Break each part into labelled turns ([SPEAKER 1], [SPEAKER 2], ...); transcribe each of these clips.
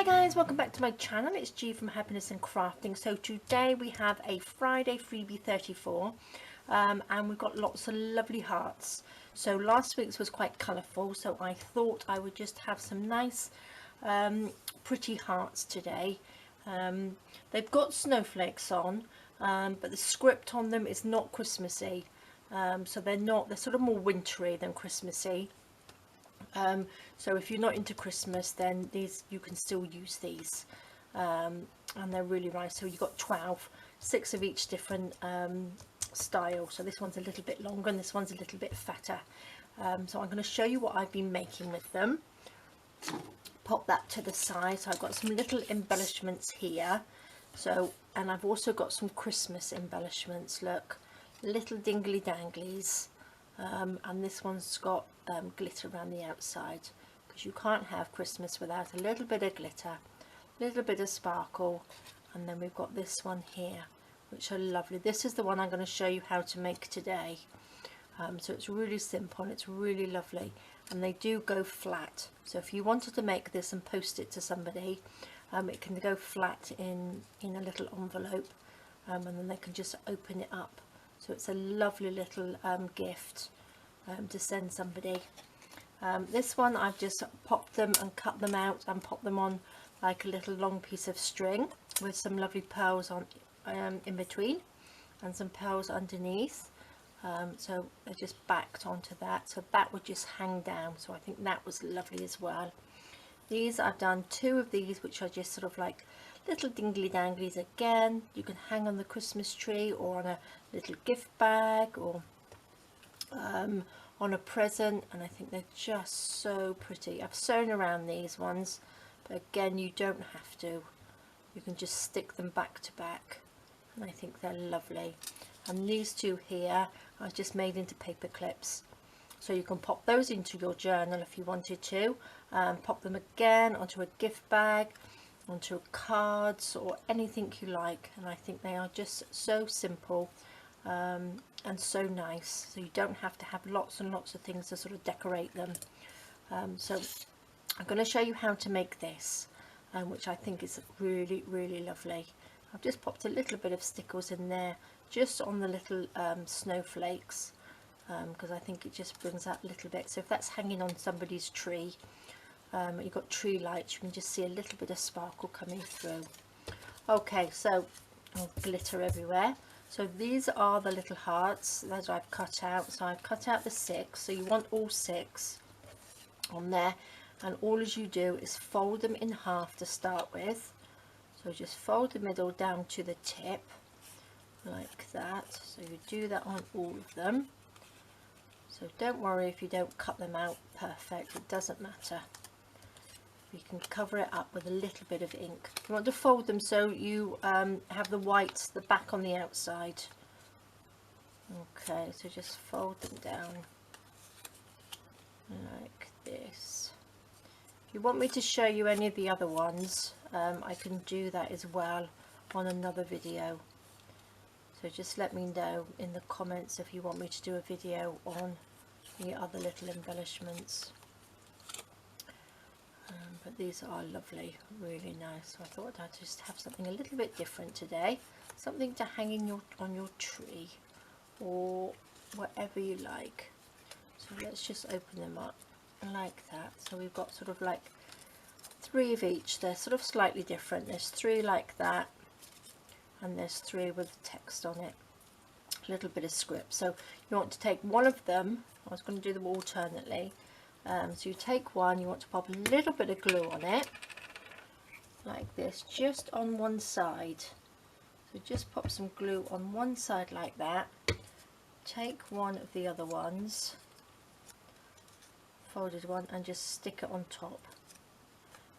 [SPEAKER 1] Hi guys, welcome back to my channel. It's G from Happiness and Crafting. So today we have a Friday freebie 34 and we've got lots of lovely hearts. So last week's was quite colourful, so I thought I would just have some nice pretty hearts today. They've got snowflakes on, but the script on them is not Christmassy, so they're sort of more wintry than Christmassy. So if you're not into Christmas, then these you can still use these, and they're really nice. So you've got 12, 6 of each different style. So this one's a little bit longer and this one's a little bit fatter. So I'm going to show you what I've been making with them. Pop that to the side. So I've got some little embellishments here. So, and I've also got some Christmas embellishments. Look, little dingly danglies. And this one's got glitter around the outside, because you can't have Christmas without a little bit of glitter, a little bit of sparkle. And then we've got this one here, which are lovely. This is the one I'm going to show you how to make today. So it's really simple and it's really lovely, and they do go flat. So if you wanted to make this and post it to somebody, it can go flat in a little envelope, and then they can just open it up. So it's a lovely little gift to send somebody. This one I've just popped them and cut them out and popped them on like a little long piece of string with some lovely pearls on in between and some pearls underneath. So they're just backed onto that, so that would just hang down. So I think that was lovely as well. These, I've done 2 of these, which are just sort of like little dingly danglies. Again, you can hang on the Christmas tree or on a little gift bag, or on a present, and I think they're just so pretty. I've sewn around these ones, but again, you don't have to. You can just stick them back to back, and I think they're lovely. And these 2 here are just made into paper clips, so you can pop those into your journal if you wanted to, pop them again onto a gift bag, onto cards, or anything you like. And I think they are just so simple and so nice, so you don't have to have lots and lots of things to sort of decorate them. So I'm going to show you how to make this, which I think is really, really lovely. I've just popped a little bit of stickles in there just on the little snowflakes, because I think it just brings out a little bit. So if that's hanging on somebody's tree, you've got tree lights, you can just see a little bit of sparkle coming through. Okay, so glitter everywhere. So these are the little hearts that I've cut out. So I've cut out the 6, so you want all 6 on there, and all as you do is fold them in half to start with. So just fold the middle down to the tip like that. So you do that on all of them. So don't worry if you don't cut them out perfect, it doesn't matter. You can cover it up with a little bit of ink. You want to fold them so you have the white, the back on the outside. Okay, so just fold them down like this. If you want me to show you any of the other ones, I can do that as well on another video. So just let me know in the comments if you want me to do a video on the other little embellishments. But these are lovely, really nice. So I thought I'd just have something a little bit different today, something to hang in on your tree or whatever you like. So let's just open them up like that. So we've got sort of like 3 of each. They're sort of slightly different. There's 3 like that, and there's 3 with text on it, a little bit of script. So you want to take one of them. I was going to do them alternately. So you take one, you want to pop a little bit of glue on it like this, just on one side. So just pop some glue on one side like that. Take one of the other ones, folded one, and just stick it on top.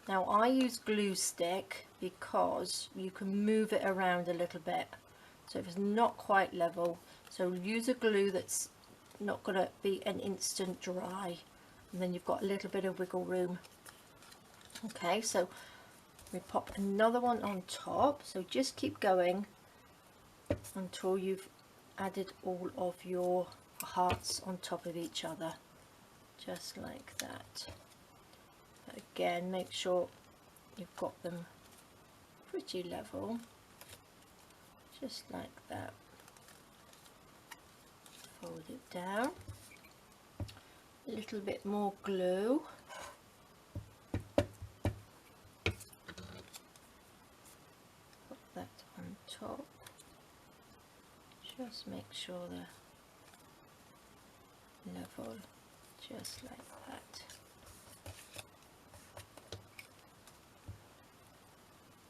[SPEAKER 1] Now I use glue stick because you can move it around a little bit, so if it's not quite level, so use a glue that's not going to be an instant dry, and then you've got a little bit of wiggle room. Okay, so we pop another one on top, so just keep going until you've added all of your hearts on top of each other, just like that. Again, make sure you've got them pretty level, just like that. Fold it down, a little bit more glue, put that on top, just make sure they're level, just like that.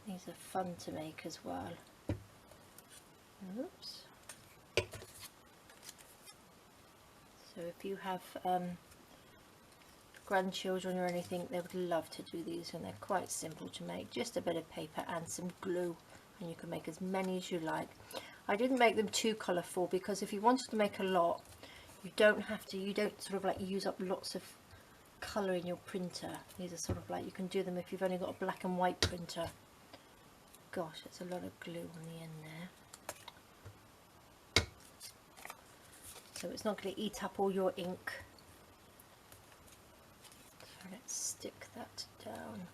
[SPEAKER 1] These are fun to make as well. Oops. So if you have grandchildren or anything, they would love to do these, and they're quite simple to make. Just a bit of paper and some glue, and you can make as many as you like. I didn't make them too colourful because if you wanted to make a lot, you don't sort of like use up lots of colour in your printer. These are sort of like, you can do them if you've only got a black and white printer. Gosh, it's a lot of glue on the end there. So it's not going to eat up all your ink. So let's stick that down.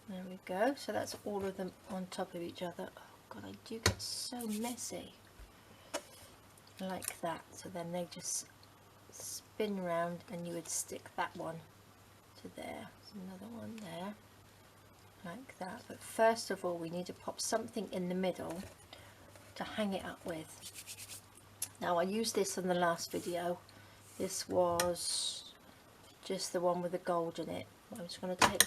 [SPEAKER 1] There we go. So that's all of them on top of each other. Oh God, I do get so messy. Like that. So then they just spin round, and you would stick that one to there. There's another one there. Like that. But first of all, we need to pop something in the middle to hang it up with. Now I used this in the last video. This was just the one with the gold in it. I'm just going to take,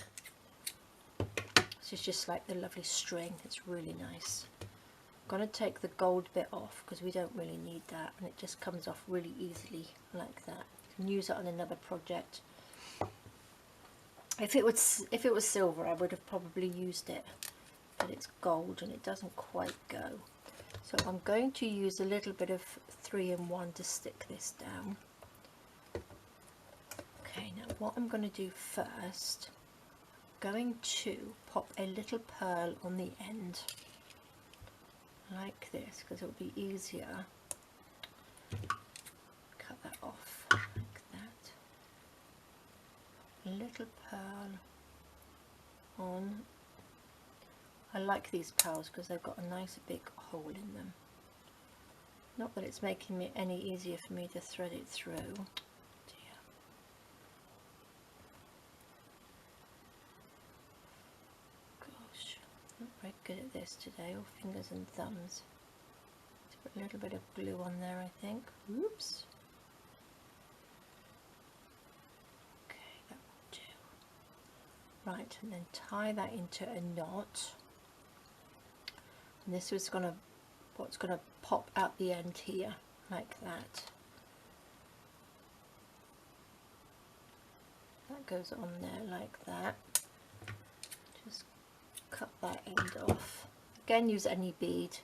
[SPEAKER 1] this is just like the lovely string, it's really nice. I'm going to take the gold bit off because we don't really need that, and it just comes off really easily like that. You can use it on another project. If it was silver, I would have probably used it, but it's gold and it doesn't quite go. So I'm going to use a little bit of 3-in-1 to stick this down. Okay, now what I'm going to do first, I'm going to pop a little pearl on the end, like this, because it will be easier. Cut that off, like that. A little pearl on. I like these pearls because they've got a nice big hole in them. Not that it's making it any easier for me to thread it through. Dear. Gosh, I'm not very good at this today, all fingers and thumbs. Let's put a little bit of glue on there, I think. Oops. Okay, that will do. Right, and then tie that into a knot. And this is what's going to pop out the end here, like that. That goes on there like that. Just cut that end off. Again, use any bead,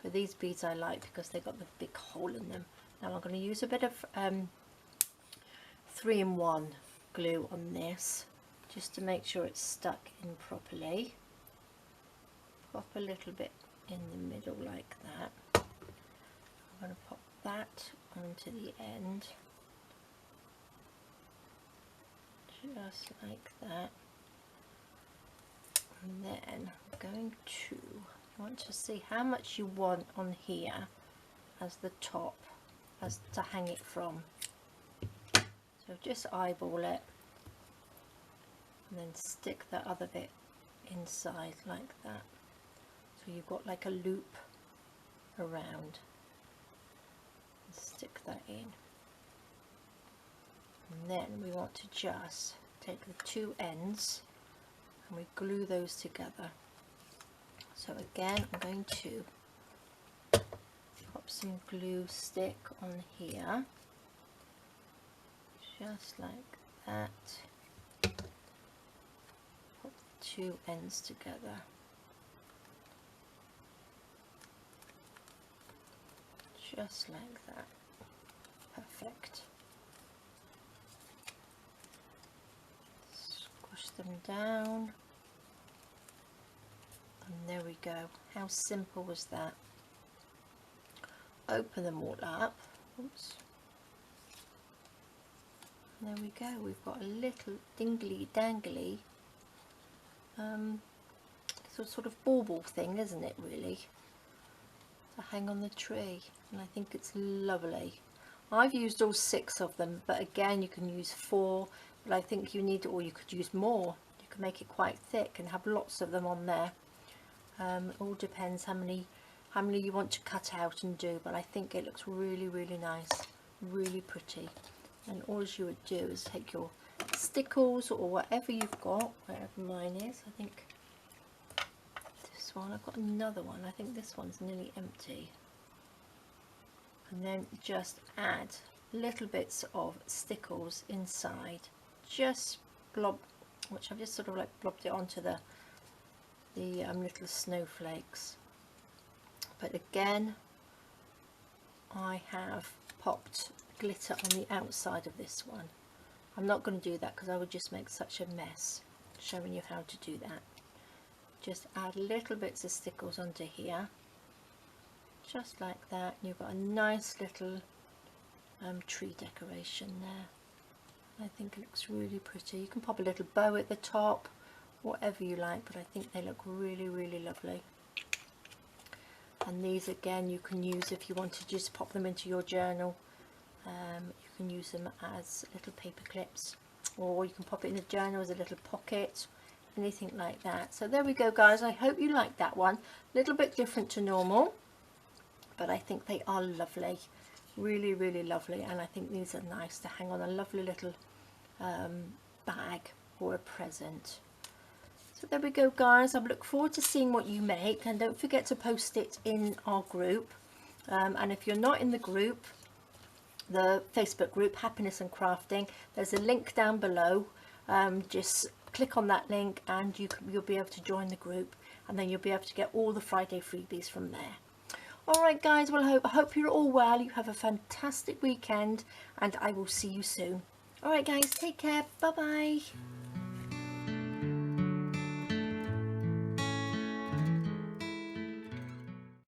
[SPEAKER 1] but these beads I like because they've got the big hole in them. Now I'm going to use a bit of 3-in-1 glue on this, just to make sure it's stuck in properly. Pop a little bit in the middle like that. I'm going to pop that onto the end, just like that. And then I'm going to, you want to see how much you want on here as the top, as to hang it from. So just eyeball it, and then stick the other bit inside like that. So you've got like a loop around, and stick that in. And then we want to just take the two ends and we glue those together. So again, I'm going to pop some glue stick on here, just like that. Pop the two ends together. Just like that. Perfect. Squish them down. And there we go. How simple was that? Open them all up. Oops. There we go, we've got a little dingly dangly sort of bauble thing, isn't it, really, to hang on the tree, and I think it's lovely. I've used all 6 of them, but again you can use 4, but I think you need, or you could use more, you can make it quite thick and have lots of them on there. It all depends how many you want to cut out and do, but I think it looks really, really nice, really pretty. And all you would do is take your stickles or whatever you've got, wherever mine is. I think this one, I've got another one, I think this one's nearly empty. And then just add little bits of stickles inside, just blob, which I've just sort of like blobbed it onto the little snowflakes. But again, I have popped glitter on the outside of this one. I'm not going to do that because I would just make such a mess showing you how to do that. Just add little bits of stickles onto here, just like that. You've got a nice little tree decoration there. I think it looks really pretty. You can pop a little bow at the top, whatever you like, but I think they look really, really lovely. And these again you can use if you want to just pop them into your journal. You can use them as little paper clips, or you can pop it in a journal as a little pocket, anything like that. So there we go, guys. I hope you liked that one. A little bit different to normal, but I think they are lovely, really, really lovely. And I think these are nice to hang on a lovely little bag or a present. So there we go, guys. I look forward to seeing what you make, and don't forget to post it in our group. And if you're not in the group, the Facebook group Happiness and Crafting, there's a link down below. Just click on that link and you'll be able to join the group, and then you'll be able to get all the Friday freebies from there. Alright guys, well I hope you're all well, you have a fantastic weekend, and I will see you soon. Alright guys, take care, bye bye.